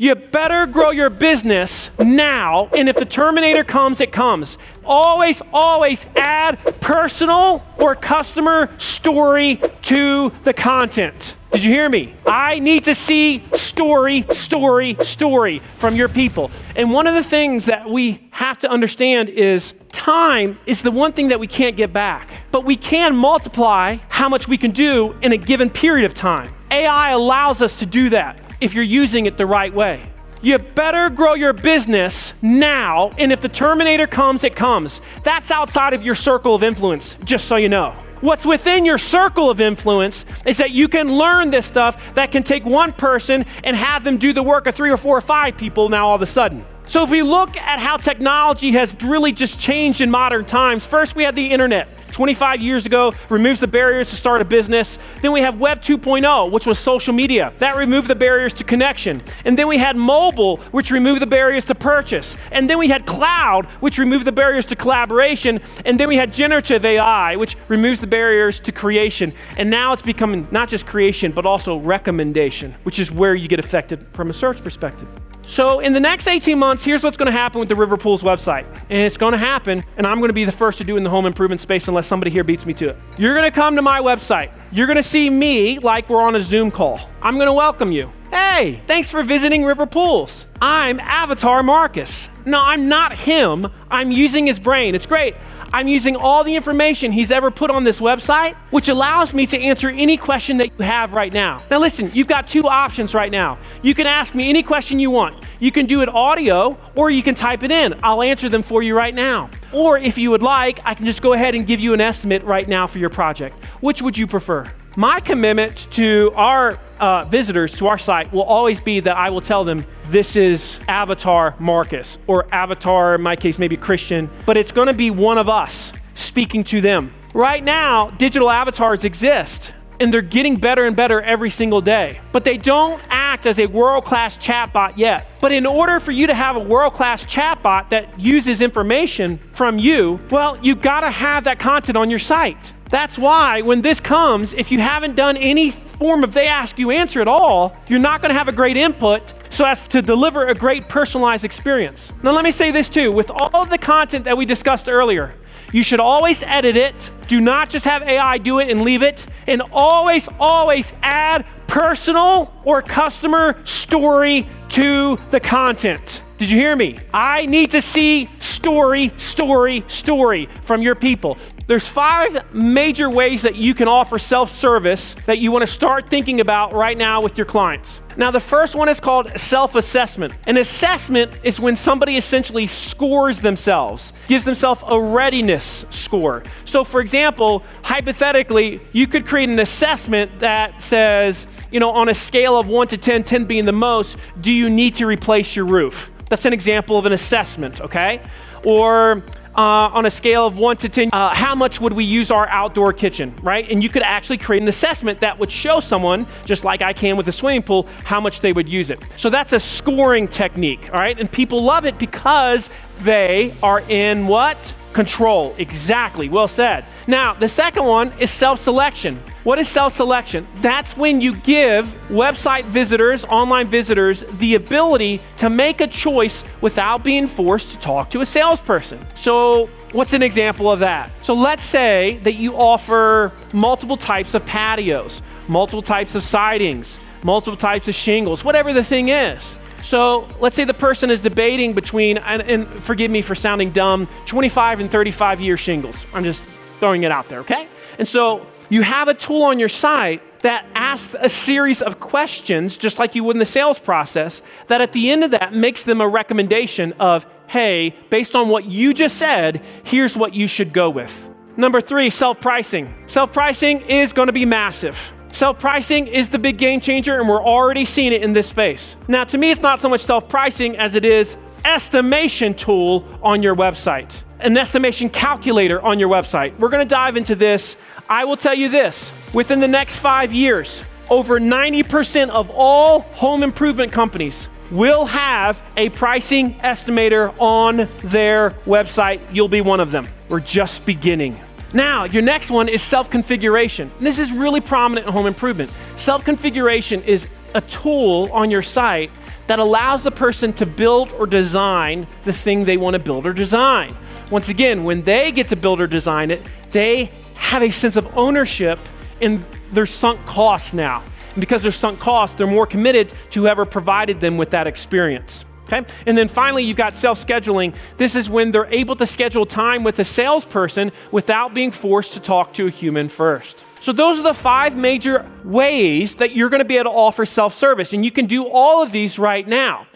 You better grow your business now, and if the Terminator comes, it comes. Always, always add personal or customer story to the content. Did you hear me? I need to see story from your people. And one of the things that we have to understand is time is the one thing that we can't get back, but we can multiply how much we can do in a given period of time. AI allows us to do that if you're using it the right way. You better grow your business now, and if the Terminator comes, it comes. That's outside of your circle of influence, just so you know. What's within your circle of influence is that you can learn this stuff that can take one person and have them do the work of 3 or 4 or 5 people now all of a sudden. So if we look at how technology has really just changed in modern times, first we had the internet. 25 years ago, removes the barriers to start a business. Then we have Web 2.0, which was social media. That removed the barriers to connection. And then we had mobile, which removed the barriers to purchase. And then we had cloud, which removed the barriers to collaboration. And then we had generative AI, which removes the barriers to creation. And now it's becoming not just creation, but also recommendation, which is where you get affected from a search perspective. So in the next 18 months, here's what's going to happen with the River Pools website. And it's going to happen, and I'm going to be the first to do it in the home improvement space unless somebody here beats me to it. You're going to come to my website. You're going to see me like we're on a Zoom call. I'm going to welcome you. Hey, thanks for visiting River Pools. I'm Avatar Marcus. No, I'm not him. I'm using his brain. It's great. I'm using all the information he's ever put on this website, which allows me to answer any question that you have right now. Now listen, you've got 2 options right now. You can ask me any question you want. You can do it audio, or you can type it in. I'll answer them for you right now. Or if you would like, I can just go ahead and give you an estimate right now for your project. Which would you prefer? My commitment to our visitors to our site will always be that I will tell them this is Avatar Marcus, or Avatar, in my case, maybe Christian, but it's going to be one of us speaking to them. Right now, digital avatars exist, and they're getting better and better every single day, but they don't act as a world-class chatbot yet. But in order for you to have a world-class chatbot that uses information from you, well, you've got to have that content on your site. That's why when this comes, if you haven't done any form of they ask you answer at all, you're not going to have a great input so as to deliver a great personalized experience. Now let me say this too, with all of the content that we discussed earlier, you should always edit it. Do not just have AI do it and leave it. And always, always add personal or customer story to the content. Did you hear me? I need to see story from your people. There's 5 major ways that you can offer self-service that you want to start thinking about right now with your clients. Now, the first one is called self-assessment. An assessment is when somebody essentially scores themselves, gives themselves a readiness score. So for example, hypothetically, you could create an assessment that says, on a scale of 1 to 10, 10 being the most, do you need to replace your roof? That's an example of an assessment, okay? Or on a scale of 1 to 10, how much would we use our outdoor kitchen, right? And you could actually create an assessment that would show someone, just like I can with a swimming pool, how much they would use it. So that's a scoring technique, all right? And people love it because they are in what? Control. Exactly. Well said. Now, the second one is self-selection. What is self-selection? That's when you give website visitors, online visitors, the ability to make a choice without being forced to talk to a salesperson. So what's an example of that? So let's say that you offer multiple types of patios, multiple types of sidings, multiple types of shingles, whatever the thing is. So let's say the person is debating between, and forgive me for sounding dumb, 25 and 35 year shingles. I'm just throwing it out there, okay? And so you have a tool on your site that asks a series of questions, just like you would in the sales process, that at the end of that makes them a recommendation of, hey, based on what you just said, here's what you should go with. Number 3, self-pricing. Self-pricing is going to be massive. Self-pricing is the big game changer, and we're already seeing it in this space. Now, to me, it's not so much self-pricing as it is estimation tool on your website, an estimation calculator on your website. We're going to dive into this. I will tell you this, within the next 5 years, over 90% of all home improvement companies will have a pricing estimator on their website. You'll be one of them. We're just beginning. Now, your next one is self-configuration. This is really prominent in home improvement. Self-configuration is a tool on your site that allows the person to build or design the thing they want to build or design. Once again, when they get to build or design it, they have a sense of ownership in their sunk costs now. And because they're sunk costs, they're more committed to whoever provided them with that experience. Okay? And then finally, you've got self-scheduling. This is when they're able to schedule time with a salesperson without being forced to talk to a human first. So those are the 5 major ways that you're going to be able to offer self-service. And you can do all of these right now.